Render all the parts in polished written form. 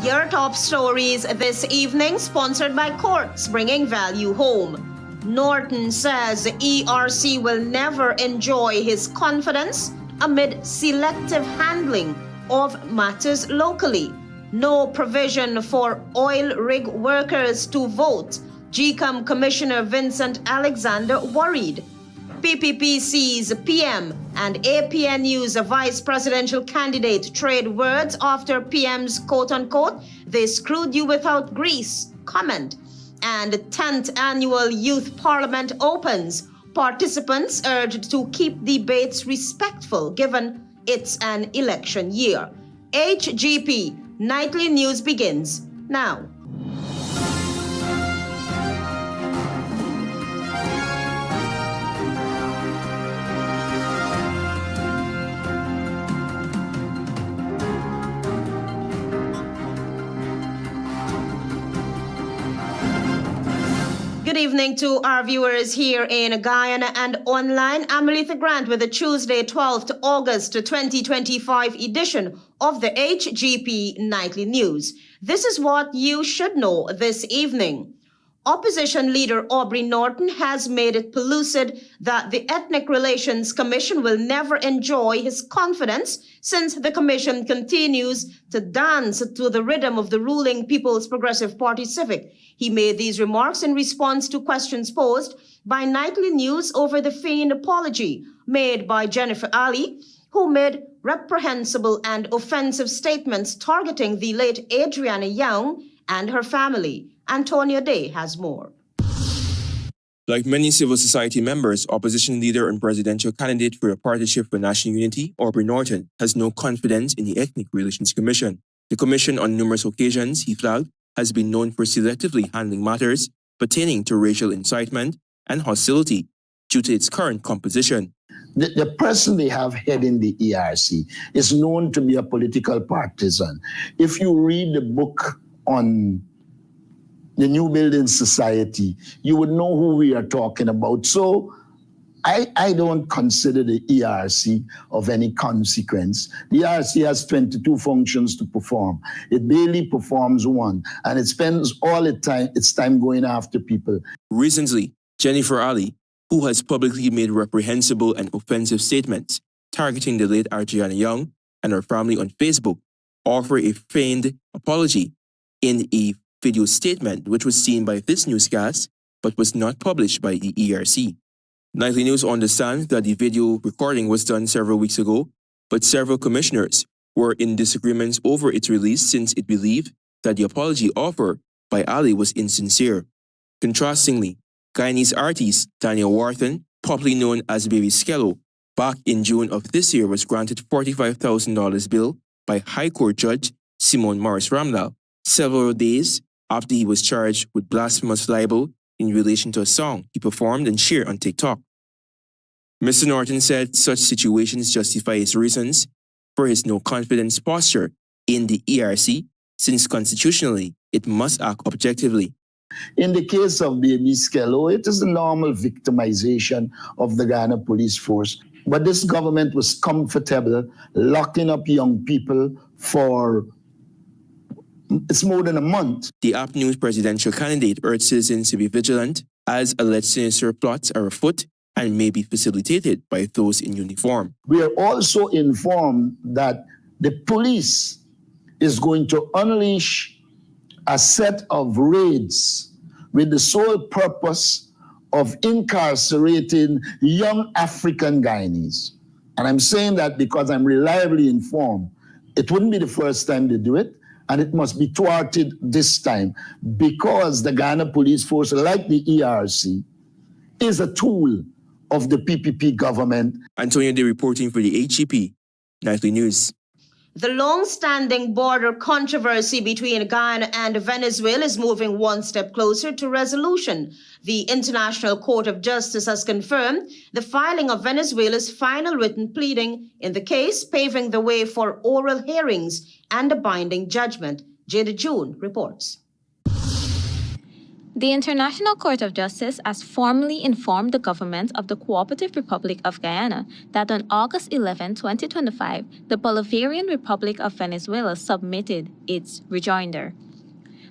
Your top stories this evening, sponsored by Courts, bringing value home. Norton says the ERC will never enjoy his confidence amid selective handling of matters locally. No provision for oil rig workers to vote. GECOM Commissioner Vincent Alexander worried. PPP sees PM and APNU's vice presidential candidate trade words after PM's quote-unquote, "they screwed you without grease" comment. And 10th annual Youth Parliament opens. Participants urged to keep debates respectful given it's an election year. HGP Nightly News begins now. Good evening to our viewers here in Guyana and online. I'm ALETHEA Grant with the Tuesday, 12th August 2025 edition of the HGP Nightly News. This is what you should know this evening. Opposition leader Aubrey Norton has made it pellucid that the Ethnic Relations Commission will never enjoy his confidence since the commission continues to dance to the rhythm of the ruling People's Progressive Party Civic. He made these remarks in response to questions posed by Nightly News over the feigned apology made by Jennifer Ali, who made reprehensible and offensive statements targeting the late Adriana Young and her family. Antonio Day has more. Like many civil society members, opposition leader and presidential candidate for a partnership for national unity, Aubrey Norton, has no confidence in the Ethnic Relations Commission. The commission, on numerous occasions, he flagged, has been known for selectively handling matters pertaining to racial incitement and hostility due to its current composition. The person they have heading the ERC is known to be a political partisan. If you read the book on the New Building Society, you would know who we are talking about. So I don't consider the ERC of any consequence. The ERC has 22 functions to perform. It barely performs one, and it spends all its time going after people. Recently, Jennifer Ali, who has publicly made reprehensible and offensive statements targeting the late Adriana Young and her family on Facebook, offered a feigned apology in a video statement which was seen by this newscast but was not published by the ERC. Nightly News understands that the video recording was done several weeks ago, but several commissioners were in disagreements over its release since it believed that the apology offered by Ali was insincere. Contrastingly, Guyanese artist Daniel Wharton, popularly known as Baby Skello, back in June of this year was granted $45,000 bail by High Court Judge Simone Morris Ramlal several days after he was charged with blasphemous libel in relation to a song he performed and shared on TikTok. Mr. Norton said such situations justify his reasons for his no-confidence posture in the ERC, since constitutionally it must act objectively. In the case of Baby Skello, it is a normal victimization of the Guyana police force. But this government was comfortable locking up young people for it's more than a month. The APNU presidential candidate urged citizens to be vigilant as alleged sinister plots are afoot and may be facilitated by those in uniform. We are also informed that the police is going to unleash a set of raids with the sole purpose of incarcerating young African Guyanese. And I'm saying that because I'm reliably informed. It wouldn't be the first time they do it, and it must be thwarted this time because the Guyana police force, like the ERC, is a tool of the PPP government. Antonio Day reporting for the HGP Nightly News. The long-standing border controversy between Guyana and Venezuela is moving one step closer to resolution. The International Court of Justice has confirmed the filing of Venezuela's final written pleading in the case, paving the way for oral hearings and a binding judgment. Jada June reports. The International Court of Justice has formally informed the government of the Cooperative Republic of Guyana that on August 11, 2025, the Bolivarian Republic of Venezuela submitted its rejoinder.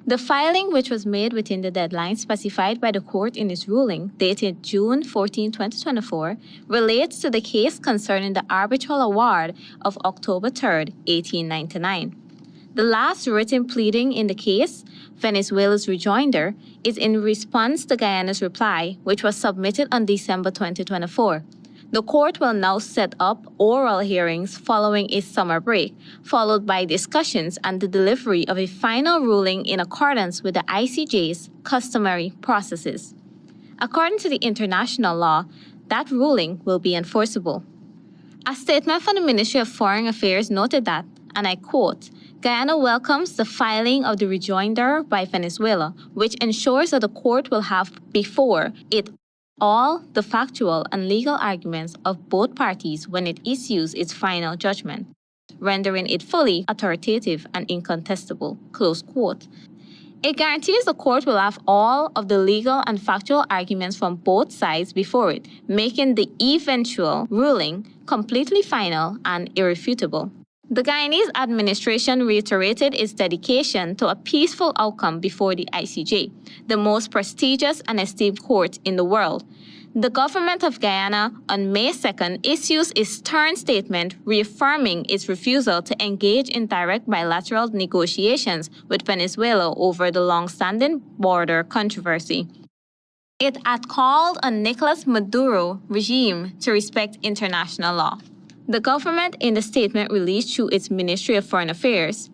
The filing, which was made within the deadline specified by the court in its ruling, dated June 14, 2024, relates to the case concerning the arbitral award of October 3, 1899. The last written pleading in the case, Venezuela's rejoinder, is in response to Guyana's reply, which was submitted on December 2024. The court will now set up oral hearings following its summer break, followed by discussions and the delivery of a final ruling in accordance with the ICJ's customary processes. According to the international law, that ruling will be enforceable. A statement from the Ministry of Foreign Affairs noted that, and I quote, Guyana welcomes the filing of the rejoinder by Venezuela, which ensures that the court will have before it all the factual and legal arguments of both parties when it issues its final judgment, rendering it fully authoritative and incontestable, close quote. It guarantees the court will have all of the legal and factual arguments from both sides before it, making the eventual ruling completely final and irrefutable. The Guyanese administration reiterated its dedication to a peaceful outcome before the ICJ, the most prestigious and esteemed court in the world. The government of Guyana on May 2nd issues a stern statement reaffirming its refusal to engage in direct bilateral negotiations with Venezuela over the long-standing border controversy. It had called on Nicolas Maduro regime to respect international law. The government, in the statement released through its Ministry of Foreign Affairs,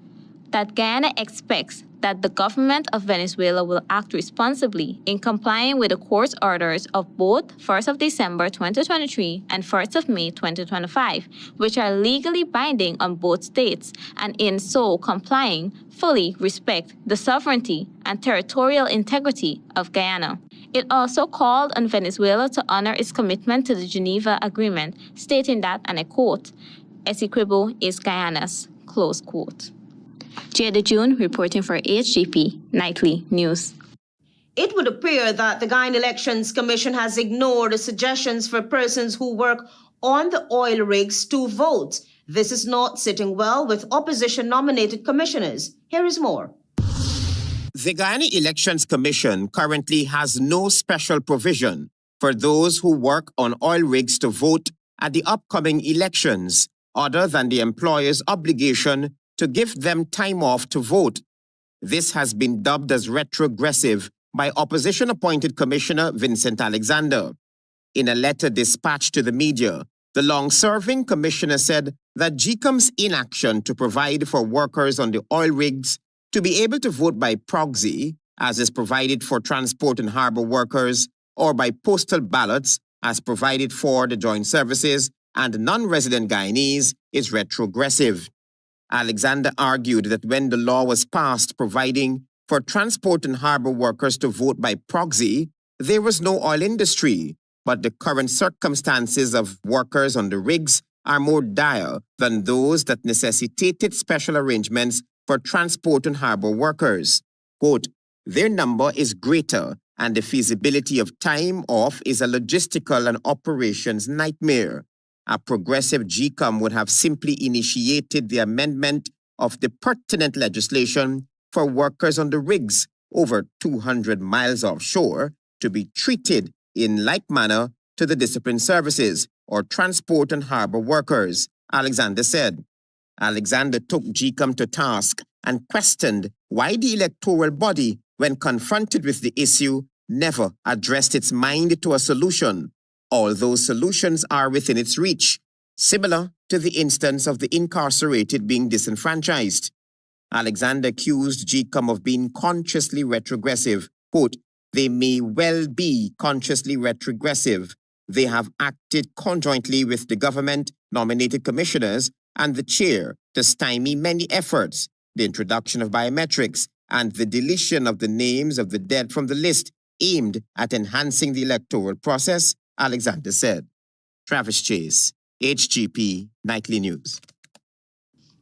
that Guyana expects that the government of Venezuela will act responsibly in complying with the court's orders of both 1st of December 2023 and 1st of May 2025, which are legally binding on both states, and in so complying, fully respect the sovereignty and territorial integrity of Guyana. It also called on Venezuela to honor its commitment to the Geneva Agreement, stating that, and I quote, Essequibo is Guyana's, close quote. Jada June reporting for HGP Nightly News. It would appear that the Guyana Elections Commission has ignored suggestions for persons who work on the oil rigs to vote. This is not sitting well with opposition-nominated commissioners. Here is more. The Guyana Elections Commission currently has no special provision for those who work on oil rigs to vote at the upcoming elections, other than the employer's obligation to give them time off to vote. This has been dubbed as retrogressive by opposition-appointed Commissioner Vincent Alexander. In a letter dispatched to the media, the long-serving commissioner said that GECOM's inaction to provide for workers on the oil rigs to be able to vote by proxy, as is provided for transport and harbor workers, or by postal ballots, as provided for the joint services and non-resident Guyanese, is retrogressive. Alexander argued that when the law was passed providing for transport and harbor workers to vote by proxy, there was no oil industry, but the current circumstances of workers on the rigs are more dire than those that necessitated special arrangements for transport and harbor workers. Quote, their number is greater and the feasibility of time off is a logistical and operations nightmare. A progressive GECOM would have simply initiated the amendment of the pertinent legislation for workers on the rigs over 200 miles offshore to be treated in like manner to the disciplined services or transport and harbor workers, Alexander said. Alexander took GECOM to task and questioned why the electoral body, when confronted with the issue, never addressed its mind to a solution. Although solutions are within its reach, similar to the instance of the incarcerated being disenfranchised. Alexander accused GECOM of being consciously retrogressive. Quote, they may well be consciously retrogressive. They have acted conjointly with the government-nominated commissioners and the chair to stymie many efforts, the introduction of biometrics and the deletion of the names of the dead from the list aimed at enhancing the electoral process, Alexander said. Travis Chase, HGP Nightly News.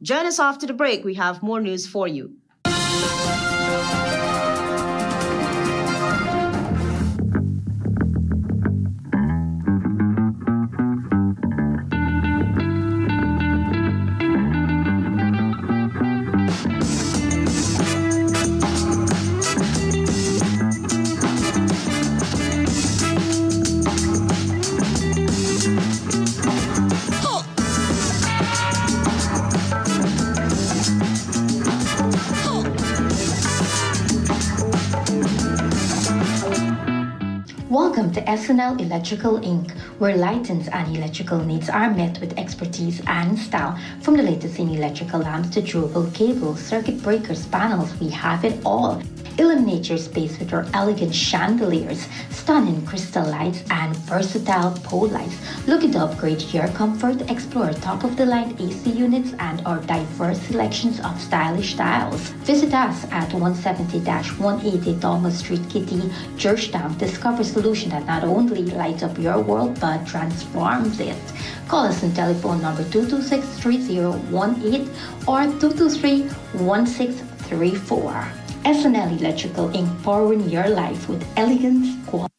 Join us after the break. We have more news for you. Welcome to SNL Electrical Inc., where lighting and electrical needs are met with expertise and style. From the latest in electrical lamps to durable cables, circuit breakers, panels, we have it all. Illuminate your space with our elegant chandeliers, stunning crystal lights, and versatile pole lights. Looking to upgrade your comfort? Explore top-of-the-line AC units and our diverse selections of stylish styles. Visit us at 170-180 Thomas Street, Kitty, Georgetown. Discover a solution that not only lights up your world but transforms it. Call us on telephone number 226-3018 or 223-1634. SNL Electrical Inc. Powering your life with elegance, quality.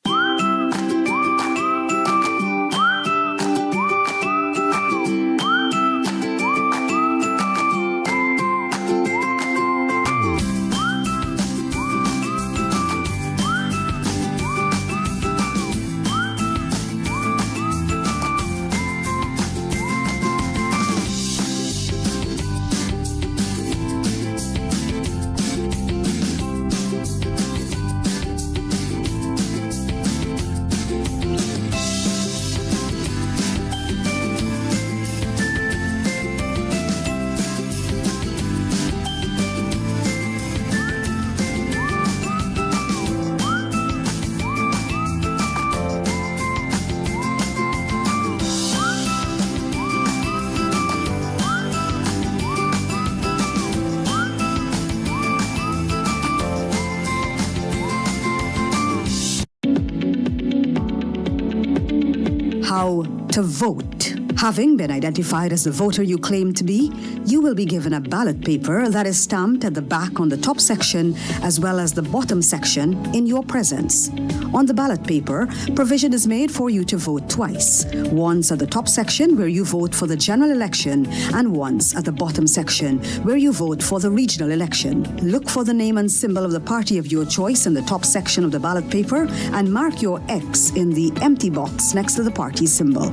How to vote. Having been identified as the voter you claim to be, you will be given a ballot paper that is stamped at the back on the top section as well as the bottom section in your presence. On the ballot paper, provision is made for you to vote twice. Once at the top section where you vote for the general election and once at the bottom section where you vote for the regional election. Look for the name and symbol of the party of your choice in the top section of the ballot paper and mark your X in the empty box next to the party symbol.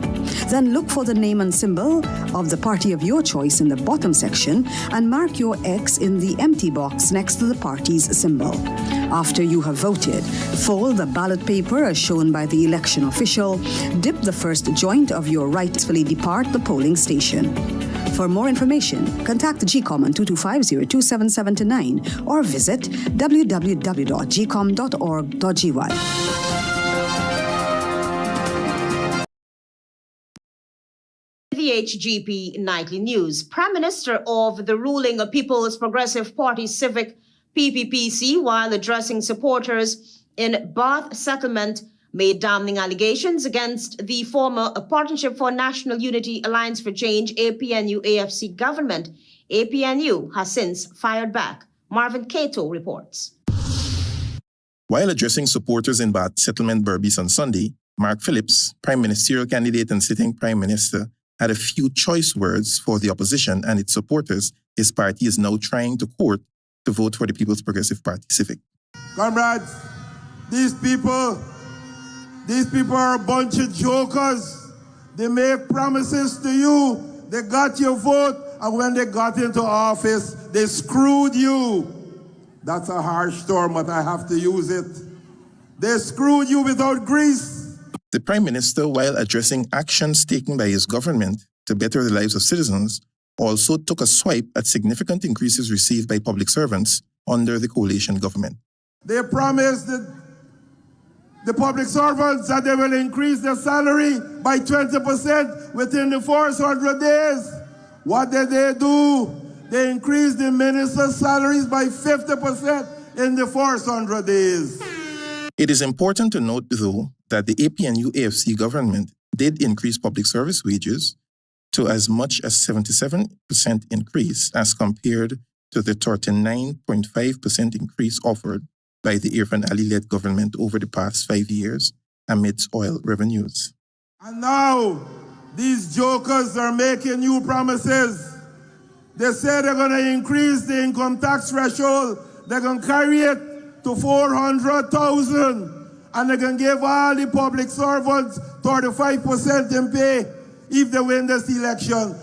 Then look for the name and symbol of the party of your choice in the bottom section and mark your X in the empty box next to the party's symbol. After you have voted, fold the ballot paper as shown by the election official, dip the first joint of your rightfully depart the polling station. For more information, contact the GECOM on 225-027729 or visit www.gecom.org.gy. The HGP Nightly News. Prime Minister of the ruling People's Progressive Party Civic PPPC, while addressing supporters in Bath Settlement, made damning allegations against the former Partnership for National Unity Alliance for Change APNU AFC government. APNU has since fired back. Marvin Cato reports. While addressing supporters in Bath Settlement, Berbice on Sunday, Mark Phillips, Prime Ministerial candidate and sitting Prime Minister, had a few choice words for the opposition and its supporters his party is now trying to court to vote for the People's Progressive Party Civic. Comrades, these people are a bunch of jokers. They make promises to you, they got your vote, and when they got into office, they screwed you. That's a harsh term, but I have to use it. They screwed you without grease. The Prime Minister, while addressing actions taken by his government to better the lives of citizens, also took a swipe at significant increases received by public servants under the coalition government. They promised the public servants that they will increase their salary by 20% within the 400 days. What did they do? They increased the ministers' salaries by 50% in the 400 days. It is important to note, though, that the APNU AFC government did increase public service wages to as much as 77% increase as compared to the 39.5% increase offered by the Irfan Ali-led government over the past 5 years amidst oil revenues. And now, these jokers are making new promises. They say they're going to increase the income tax threshold. They're going to carry it to 400,000. And they're going to give all the public servants 35% in pay if they win this election.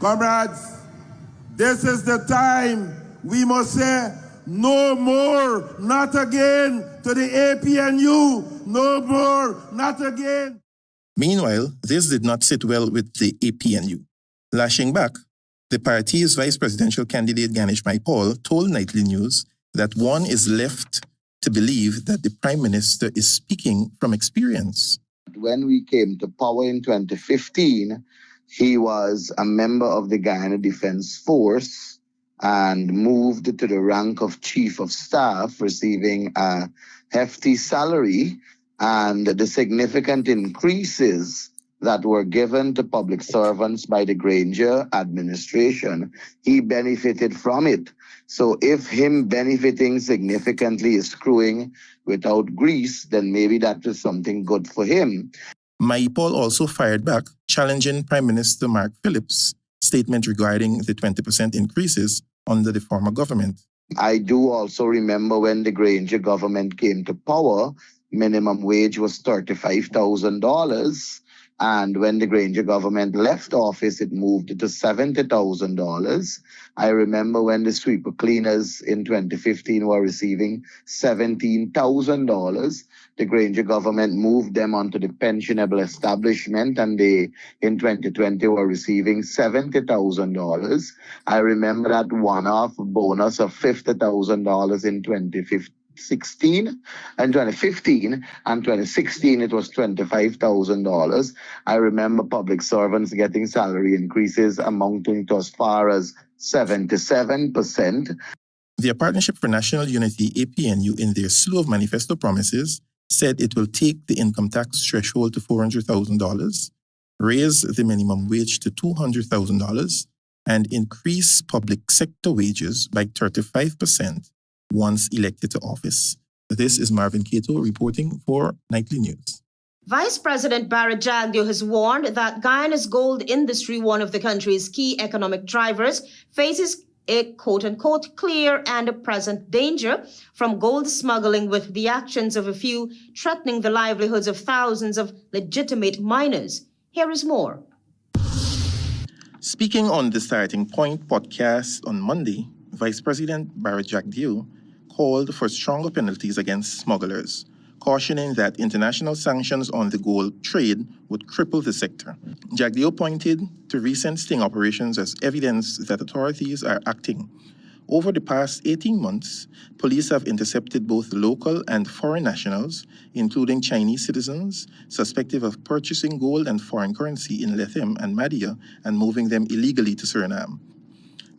Comrades, this is the time we must say No more, not again to the APNU. No more, not again. Meanwhile, this did not sit well with the APNU. Lashing back, the party's vice presidential candidate Ganesh Maipal told Nightly News that one is left to believe that the Prime Minister is speaking from experience. When we came to power in 2015, he was a member of the Guyana Defense Force and moved to the rank of Chief of Staff, receiving a hefty salary, and the significant increases that were given to public servants by the Granger administration, he benefited from it. So if him benefiting significantly is screwing without grease, then maybe that is something good for him. Maipal also fired back, challenging Prime Minister Mark Phillips' statement regarding the 20% increases under the former government. I do also remember when the Granger government came to power, minimum wage was $35,000. And when the Granger government left office, it moved to $70,000. I remember when the sweeper cleaners in 2015 were receiving $17,000. The Granger government moved them onto the pensionable establishment, and they, in 2020, were receiving $70,000. I remember that one-off bonus of $50,000 in 2015 and 2016 it was $25,000. I remember public servants getting salary increases amounting to as far as 77%. The Partnership for National Unity, APNU, in their slew of manifesto promises, said it will take the income tax threshold to $400,000, raise the minimum wage to $200,000, and increase public sector wages by 35% once elected to office. This is Marvin Cato reporting for Nightly News. Vice President Barrett Jagdeo has warned that Guyana's gold industry, one of the country's key economic drivers, faces a quote-unquote clear and present danger from gold smuggling, with the actions of a few threatening the livelihoods of thousands of legitimate miners. Here is more. Speaking on the Starting Point podcast on Monday, Vice President Barrett Jagdeo called for stronger penalties against smugglers, cautioning that international sanctions on the gold trade would cripple the sector. Jagdeo pointed to recent sting operations as evidence that authorities are acting. Over the past 18 months, police have intercepted both local and foreign nationals, including Chinese citizens, suspected of purchasing gold and foreign currency in ALETHEA and Madia and moving them illegally to Suriname.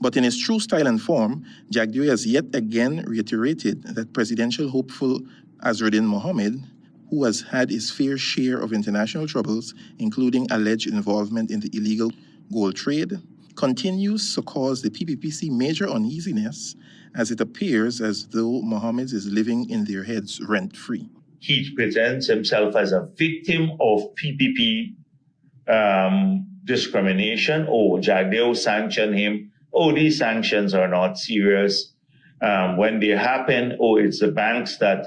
But in his true style and form, Jagdeo has yet again reiterated that presidential hopeful Azruddin Mohammed, who has had his fair share of international troubles, including alleged involvement in the illegal gold trade, continues to cause the PPPC major uneasiness, as it appears as though Mohammed is living in their heads rent-free. He presents himself as a victim of PPP discrimination. Oh, Jagdeo sanctioned him. Oh, these sanctions are not serious. When they happen, oh, it's the banks that,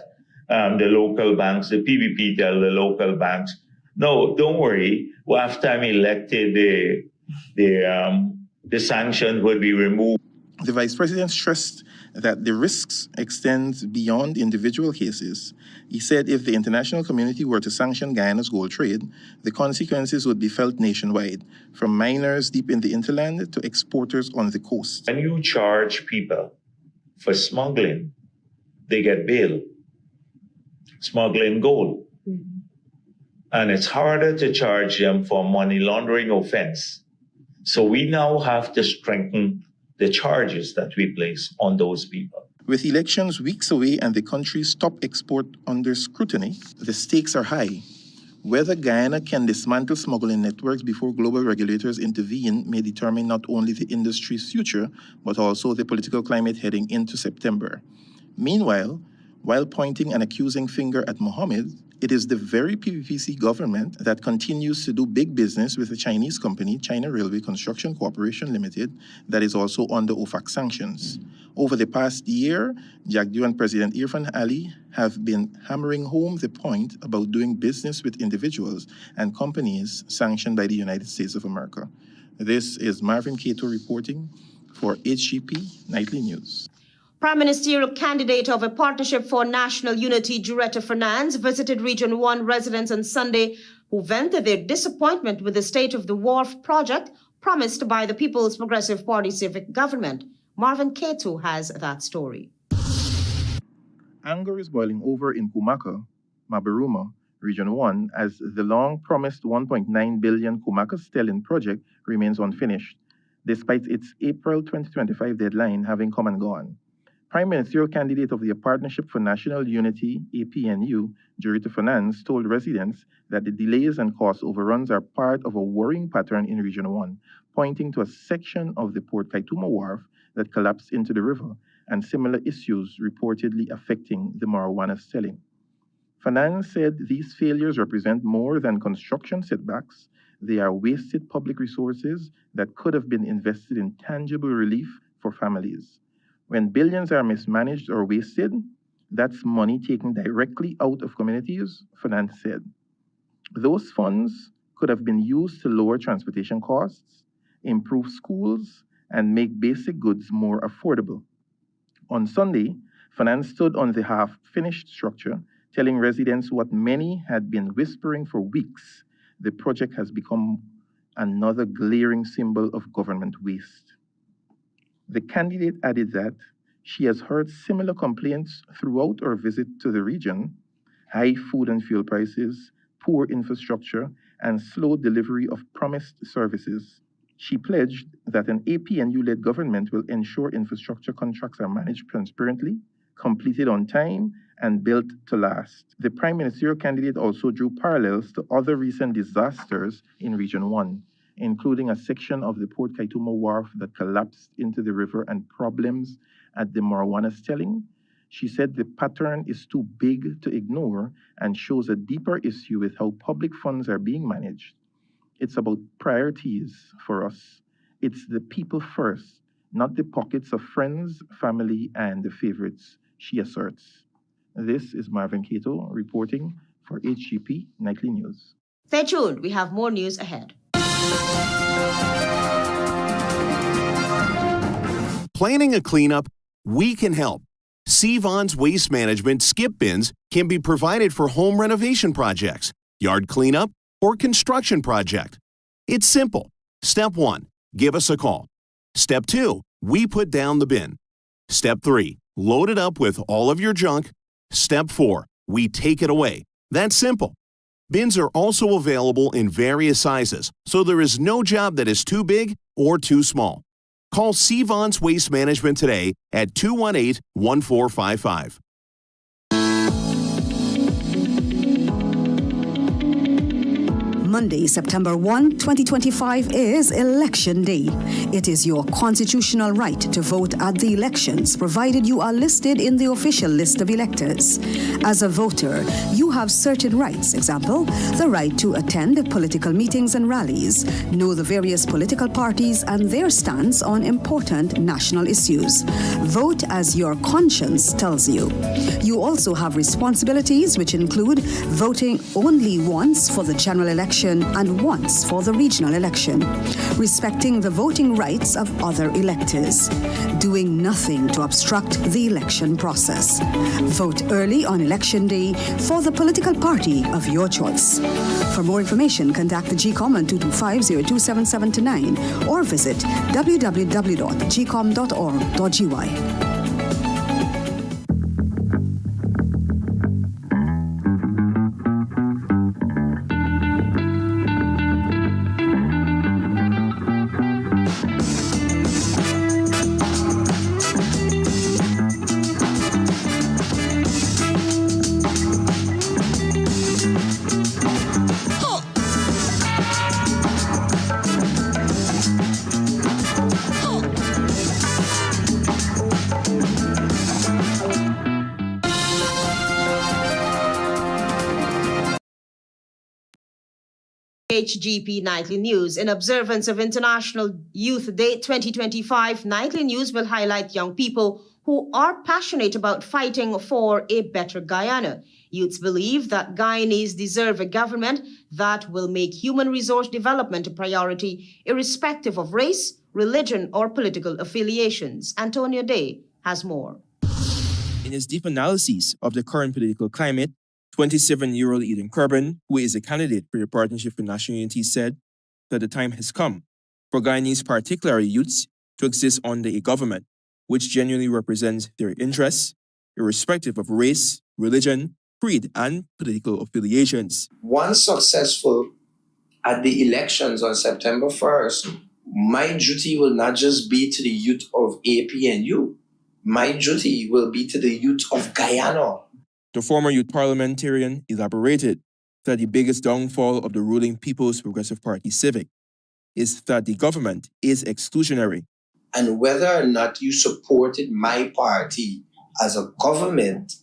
the local banks, the PPP tell the local banks, no, don't worry. Well, after I'm elected, the sanction will be removed. The Vice President stressed that the risks extend beyond individual cases. He said if the international community were to sanction Guyana's gold trade, the consequences would be felt nationwide, from miners deep in the hinterland to exporters on the coast. When you charge people for smuggling, they get bail. Smuggling gold. And it's harder to charge them for money laundering offense. So we now have to strengthen the charges that we place on those people. With elections weeks away and the country's top export under scrutiny, the stakes are high. Whether Guyana can dismantle smuggling networks before global regulators intervene may determine not only the industry's future, but also the political climate heading into September. Meanwhile, while pointing an accusing finger at Mohammed, it is the very PPPC government that continues to do big business with a Chinese company, China Railway Construction Corporation Limited, that is also under OFAC sanctions. Over the past year, Jagdeo and President Irfan Ali have been hammering home the point about doing business with individuals and companies sanctioned by the United States of America. This is Marvin Cato reporting for HGP Nightly News. Prime Ministerial candidate of a Partnership for National Unity, Director Finance, visited Region 1 residents on Sunday who vented their disappointment with the state of the wharf project promised by the People's Progressive Party civic government. Marvin Keto has that story. Anger is boiling over in Kumaka, Mabaruma, Region 1, as the long-promised 1.9 billion Kumaka-Stelling project remains unfinished, despite its April 2025 deadline having come and gone. Prime Ministerial candidate of the Partnership for National Unity, APNU, Director Finance, told residents that the delays and cost overruns are part of a worrying pattern in Region 1, pointing to a section of the Port Kaituma Wharf that collapsed into the river and similar issues reportedly affecting the marijuana selling. Finance said these failures represent more than construction setbacks. They are wasted public resources that could have been invested in tangible relief for families. When billions are mismanaged or wasted, that's money taken directly out of communities, Finance said. Those funds could have been used to lower transportation costs, improve schools, and make basic goods more affordable. On Sunday, Finance stood on the half-finished structure, telling residents what many had been whispering for weeks. The project has become another glaring symbol of government waste. The candidate added that she has heard similar complaints throughout her visit to the region: high food and fuel prices, poor infrastructure, and slow delivery of promised services. She pledged that an APNU-led government will ensure infrastructure contracts are managed transparently, completed on time, and built to last. The Prime Ministerial candidate also drew parallels to other recent disasters in Region 1, including a section of the Port Kaituma Wharf that collapsed into the river and problems at the marijuana selling. She said the pattern is too big to ignore and shows a deeper issue with how public funds are being managed. It's about priorities for us. It's the people first, not the pockets of friends, family, and the favorites, she asserts. This is Marvin Keto reporting for HGP Nightly News. Stay tuned. We have more news ahead. Planning a cleanup? We can help. Sevon's Waste Management skip bins can be provided for home renovation projects, yard cleanup, or construction project. It's simple. Step 1, give us a call. Step 2, we put down the bin. Step 3, load it up with all of your junk. Step 4, we take it away. That's simple. Bins are also available in various sizes, so there is no job that is too big or too small. Call Sevon's Waste Management today at 218-1455. Monday, September 1, 2025 is Election Day. It is your constitutional right to vote at the elections, provided you are listed in the official list of electors. As a voter, you have certain rights. Example, the right to attend political meetings and rallies, know the various political parties and their stance on important national issues. Vote as your conscience tells you. You also have responsibilities which include voting only once for the general election and once for the regional election, respecting the voting rights of other electors, doing nothing to obstruct the election process. Vote early on Election Day for the political party of your choice. For more information, contact the GECOM on 225-027729 or visit www.gecom.org.gy. HGP Nightly News. In observance of International Youth Day 2025, Nightly News will highlight young people who are passionate about fighting for a better Guyana. Youths believe that Guyanese deserve a government that will make human resource development a priority, irrespective of race, religion, or political affiliations. Antonio Day has more. In his deep analysis of the current political climate, 27-year-old Eden Corbin, who is a candidate for the Partnership for National Unity, said that the time has come for Guyanese, particularly youths, to exist under a government which genuinely represents their interests, irrespective of race, religion, creed, and political affiliations. Once successful at the elections on September 1st, my duty will not just be to the youth of APNU. My duty will be to the youth of Guyana. The former youth parliamentarian elaborated that the biggest downfall of the ruling People's Progressive Party Civic is that the government is exclusionary. And whether or not you supported my party as a government,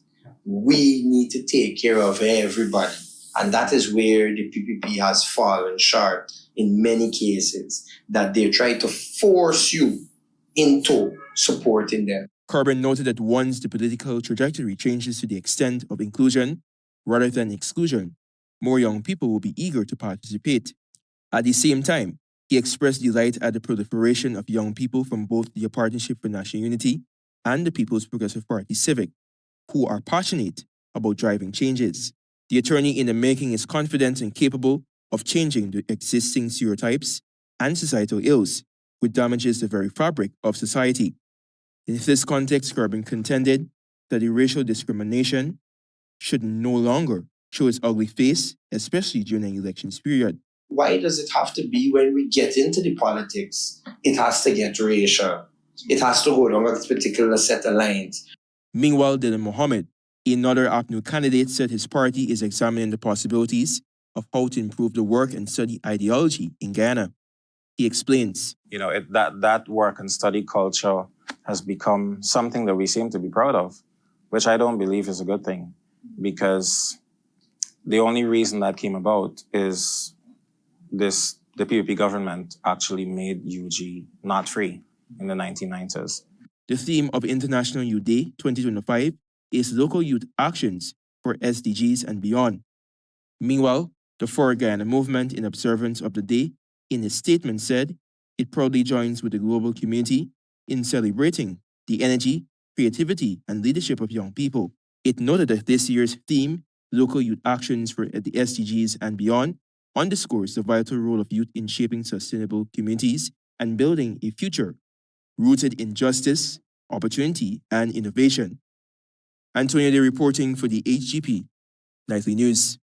we need to take care of everybody. And that is where the PPP has fallen short in many cases, that they try to force you into supporting them. Corbin noted that once the political trajectory changes to the extent of inclusion rather than exclusion, more young people will be eager to participate. At the same time, he expressed delight at the proliferation of young people from both the Partnership for National Unity and the People's Progressive Party Civic, who are passionate about driving changes. The attorney in the making is confident and capable of changing the existing stereotypes and societal ills, which damages the very fabric of society. In this context, Corbin contended that the racial discrimination should no longer show its ugly face, especially during an elections period. Why does it have to be when we get into the politics, it has to get racial? It has to go down a particular set of lines. Meanwhile, Dylan Mohammed, another APNU candidate, said his party is examining the possibilities of how to improve the work and study ideology in Guyana. He explains. That work and study culture has become something that we seem to be proud of, which I don't believe is a good thing, because the only reason that came about is the PPP government actually made UG not free in the 1990s. The theme of International Youth Day 2025 is local youth actions for SDGs and beyond. Meanwhile, the For Guyana movement, in observance of the day, in a statement said it proudly joins with the global community in celebrating the energy, creativity, and leadership of young people. It noted that this year's theme, Local Youth Actions for the SDGs and Beyond, underscores the vital role of youth in shaping sustainable communities and building a future rooted in justice, opportunity, and innovation. Antonio Day reporting for the HGP Nightly News.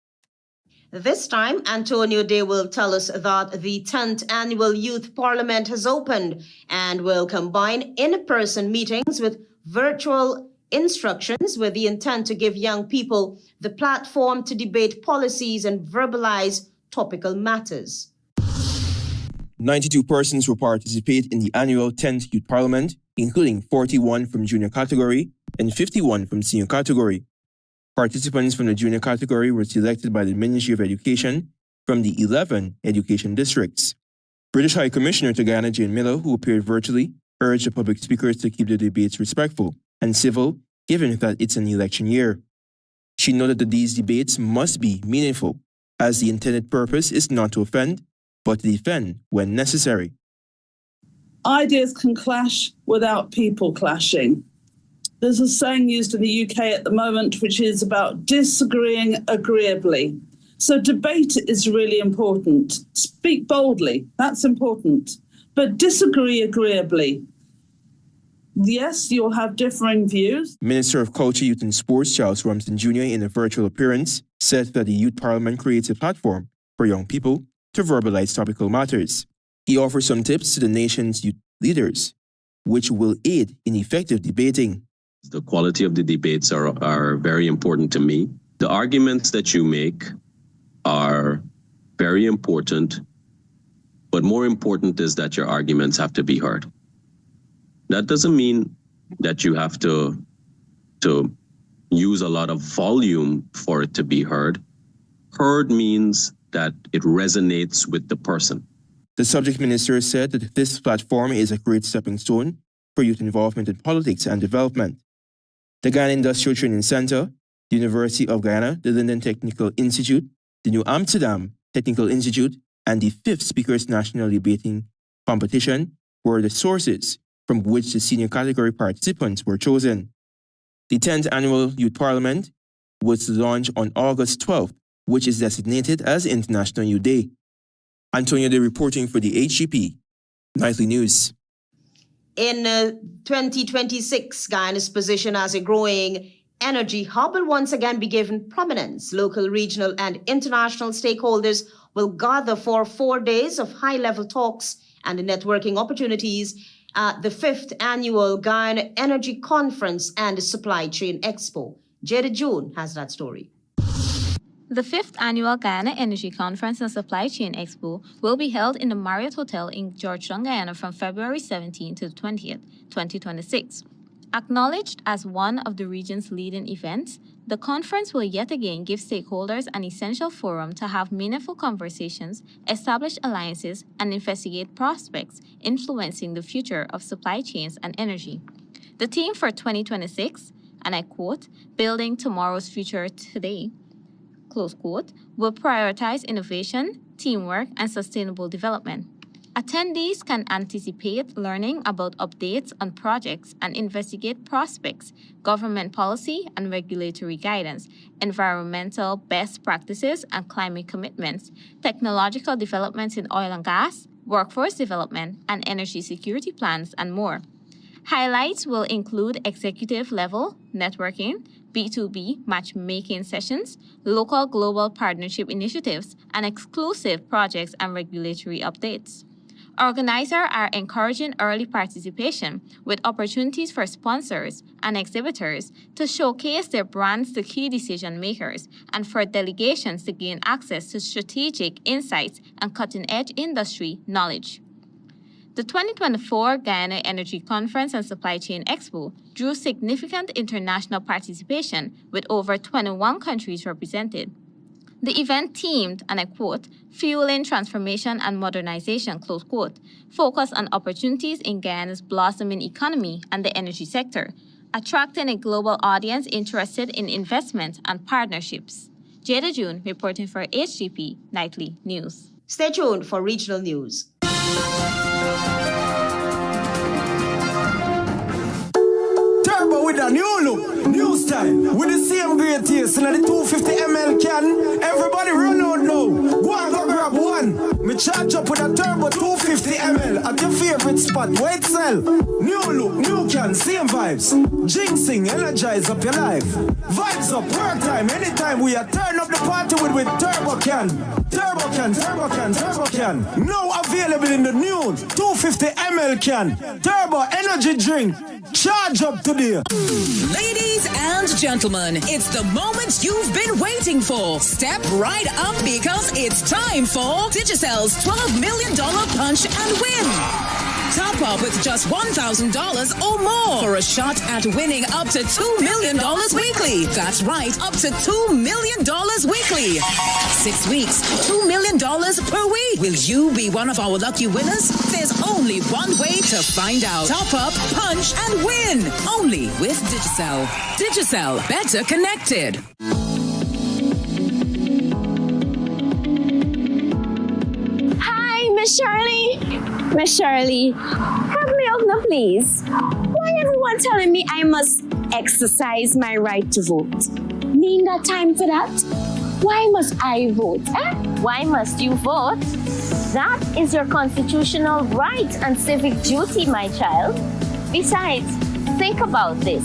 This time, Antonio Day will tell us that the 10th Annual Youth Parliament has opened and will combine in-person meetings with virtual instructions with the intent to give young people the platform to debate policies and verbalize topical matters. 92 persons will participate in the annual 10th Youth Parliament, including 41 from junior category and 51 from senior category. Participants from the junior category were selected by the Ministry of Education from the 11 education districts. British High Commissioner to Guyana, Jane Miller, who appeared virtually, urged the public speakers to keep the debates respectful and civil, given that it's an election year. She noted that these debates must be meaningful, as the intended purpose is not to offend, but to defend when necessary. Ideas can clash without people clashing. There's a saying used in the UK at the moment, which is about disagreeing agreeably. So debate is really important. Speak boldly, that's important. But disagree agreeably. Yes, you'll have differing views. Minister of Culture, Youth and Sports Charles Rumsden Jr., in a virtual appearance, said that the Youth Parliament creates a platform for young people to verbalize topical matters. He offers some tips to the nation's youth leaders, which will aid in effective debating. The quality of the debates are very important to me. The arguments that you make are very important, but more important is that your arguments have to be heard. That doesn't mean that you have to use a lot of volume for it to be heard. Heard means that it resonates with the person. The subject minister said that this platform is a great stepping stone for youth involvement in politics and development. The Guyana Industrial Training Center, the University of Guyana, the Linden Technical Institute, the New Amsterdam Technical Institute, and the 5th Speakers National Debating Competition were the sources from which the senior category participants were chosen. The 10th Annual Youth Parliament was launched on August 12th, which is designated as International Youth Day. Antonio Day reporting for the HGP Nightly News. In 2026, Guyana's position as a growing energy hub will once again be given prominence. Local, regional, and international stakeholders will gather for 4 days of high-level talks and networking opportunities at the 5th Annual Guyana Energy Conference and Supply Chain Expo. Jada June has that story. The 5th Annual Guyana Energy Conference and Supply Chain Expo will be held in the Marriott Hotel in Georgetown, Guyana from February 17 to 20th, 2026. Acknowledged as one of the region's leading events, the conference will yet again give stakeholders an essential forum to have meaningful conversations, establish alliances, and investigate prospects influencing the future of supply chains and energy. The theme for 2026, and I quote, "Building Tomorrow's Future Today," close quote, will prioritize innovation, teamwork, and sustainable development. Attendees can anticipate learning about updates on projects and investigate prospects, government policy and regulatory guidance, environmental best practices and climate commitments, technological developments in oil and gas, workforce development, and energy security plans, and more. Highlights will include executive-level networking, B2B matchmaking sessions, local global partnership initiatives, and exclusive projects and regulatory updates. Organizers are encouraging early participation with opportunities for sponsors and exhibitors to showcase their brands to key decision makers and for delegations to gain access to strategic insights and cutting-edge industry knowledge. The 2024 Guyana Energy Conference and Supply Chain Expo drew significant international participation with over 21 countries represented. The event themed, and I quote, "Fueling Transformation and Modernization," close quote, focused on opportunities in Guyana's blossoming economy and the energy sector, attracting a global audience interested in investment and partnerships. Jada June reporting for HGP Nightly News. Stay tuned for regional news. Turbo with a new look, new style, with the same great taste in the 250 ml can. Everybody run out now. Go and go grab one. Me charge up with a turbo 250 ml at your favorite spot. Wait, sell. New look, new can, same vibes. Jinxing, energize up your life. Vibes up, work time, anytime we are turn up the party with turbo can. Turbo can, turbo can, turbo can. Now available in the new 250 ml can. Turbo energy drink. Charge up today. Ladies and gentlemen, it's the moment you've been waiting for. Step right up because it's time for Digicel's $12 million Punch and Win. Top up with just $1,000 or more for a shot at winning up to $2 million weekly. That's right, up to $2 million weekly. 6 weeks, $2 million per week. Will you be one of our lucky winners? There's only one way to find out. Top up, punch, and win. Only with Digicel. Digicel, better connected. Hi, Miss Shirley. Miss Shirley, help me out now, please. Why everyone telling me I must exercise my right to vote? Me ain't got time for that. Why must I vote? Why must you vote? That is your constitutional right and civic duty, my child. Besides, think about this.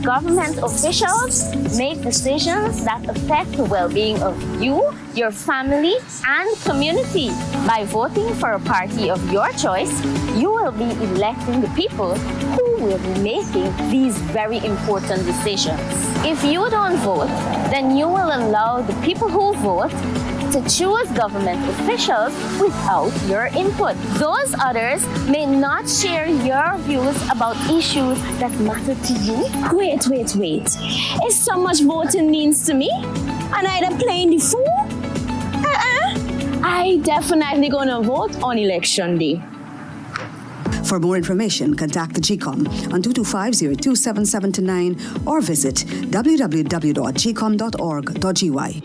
Government officials make decisions that affect the well-being of you, your family, and community. By voting for a party of your choice, you will be electing the people who will be making these very important decisions. If you don't vote, then you will allow the people who vote to choose government officials without your input. Those others may not share your views about issues that matter to you. Wait. It's so much voting means to me, and I'm playing the fool. I definitely gonna vote on election day. For more information, contact the GECOM on 225-02779 or visit www.gecom.org.gy.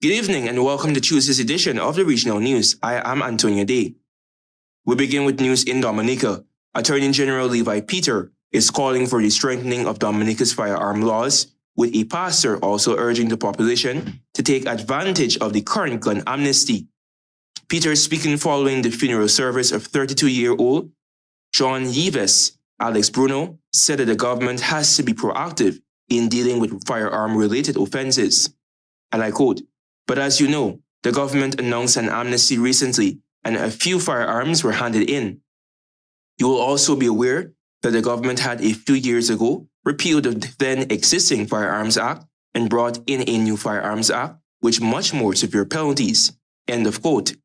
Good evening and welcome to Tuesday's edition of the Regional News. I am Antonio Day. We begin with news in Dominica. Attorney General Levi Peter is calling for the strengthening of Dominica's firearm laws, with a pastor also urging the population to take advantage of the current gun amnesty. Peter is speaking following the funeral service of 32-year-old John Yves. Alex Bruno said that the government has to be proactive in dealing with firearm-related offenses. And I quote, "But as you know, the government announced an amnesty recently and a few firearms were handed in. You will also be aware that the government had a few years ago repealed the then existing Firearms Act and brought in a new Firearms Act with much more severe penalties." End of quote.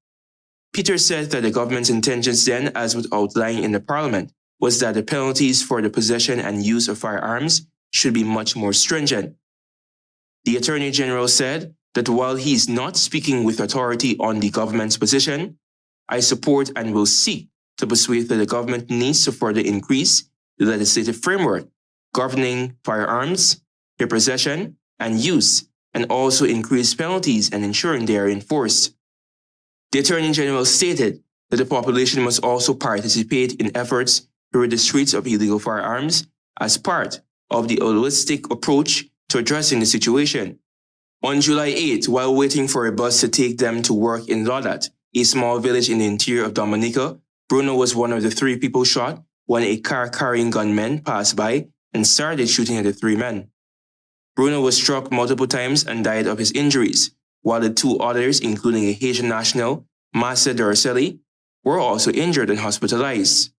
Peter said that the government's intentions then, as was outlined in the parliament, was that the penalties for the possession and use of firearms should be much more stringent. The Attorney General said that while he is not speaking with authority on the government's position, "I support and will seek to persuade that the government needs to further increase the legislative framework governing firearms, their possession and use, and also increase penalties and ensuring they are enforced." The Attorney General stated that the population must also participate in efforts to rid the streets of illegal firearms as part of the holistic approach to addressing the situation. On July 8, while waiting for a bus to take them to work in Lodat, a small village in the interior of Dominica, Bruno was one of the 3 people shot when a car carrying gunmen passed by and started shooting at the 3 men. Bruno was struck multiple times and died of his injuries, while the 2 others, including a Haitian national, Massa Dorcelli, were also injured and hospitalized.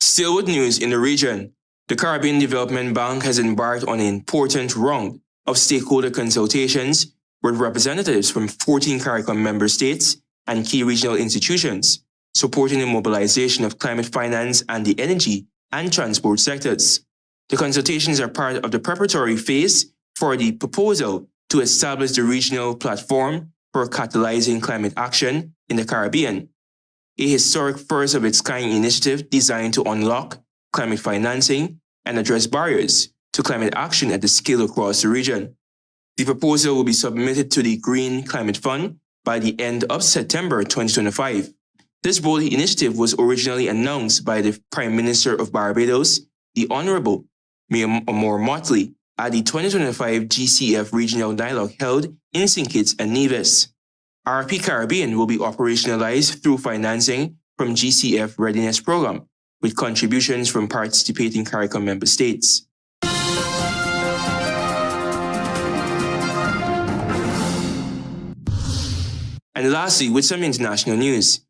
Still with news in the region, the Caribbean Development Bank has embarked on an important round of stakeholder consultations with representatives from 14 CARICOM member states and key regional institutions, supporting the mobilization of climate finance and the energy and transport sectors. The consultations are part of the preparatory phase for the proposal to establish the regional platform for catalyzing climate action in the Caribbean, a historic first-of-its-kind initiative designed to unlock climate financing and address barriers to climate action at the scale across the region. The proposal will be submitted to the Green Climate Fund by the end of September 2025. This bold initiative was originally announced by the Prime Minister of Barbados, the Honorable Mia Motley, at the 2025 GCF Regional Dialogue held in St. Kitts and Nevis. RP Caribbean will be operationalized through financing from GCF Readiness Program, with contributions from participating CARICOM member states. And lastly, with some international news,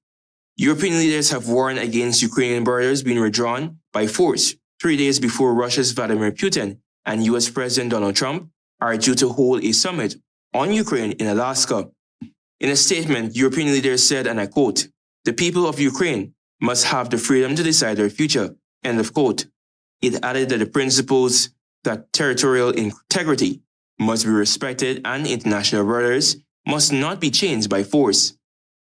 European leaders have warned against Ukrainian borders being redrawn by force 3 days before Russia's Vladimir Putin and US President Donald Trump are due to hold a summit on Ukraine in Alaska. In a statement, European leaders said, and I quote, "The people of Ukraine must have the freedom to decide their future," end of quote. It added that the principles that territorial integrity must be respected and international borders must not be changed by force.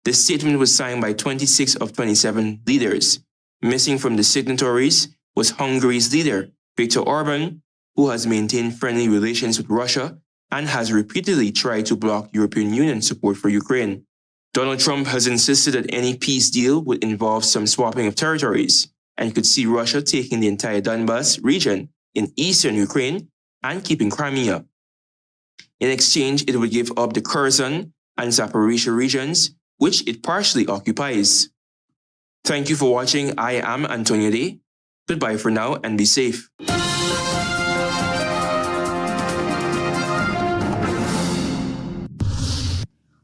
The statement was signed by 26 of 27 leaders. Missing from the signatories was Hungary's leader, Viktor Orban, who has maintained friendly relations with Russia and has repeatedly tried to block European Union support for Ukraine. Donald Trump has insisted that any peace deal would involve some swapping of territories and could see Russia taking the entire Donbas region in eastern Ukraine and keeping Crimea. In exchange, it would give up the Kherson and Zaporizhia regions, which it partially occupies. Thank you for watching. I am Antonio Day. Goodbye for now and be safe.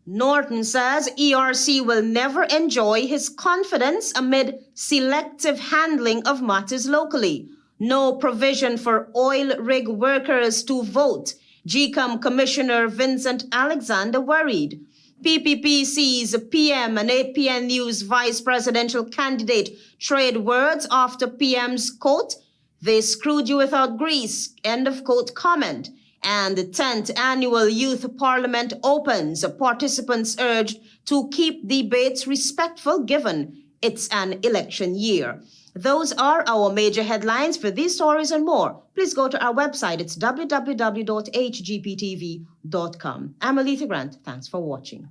Norton says ERC will never enjoy his confidence amid selective handling of matters locally. No provision for oil rig workers to vote. GECOM Commissioner Vincent Alexander worried. PPP sees PM and APNU's vice presidential candidate trade words after PM's quote, "They screwed you without grease," end of quote comment. And the 10th Annual Youth Parliament opens. Participants urged to keep debates respectful given it's an election year. Those are our major headlines. For these stories and more, please go to our website. It's www.hgptv.com. I'm ALETHEA Grant. Thanks for watching.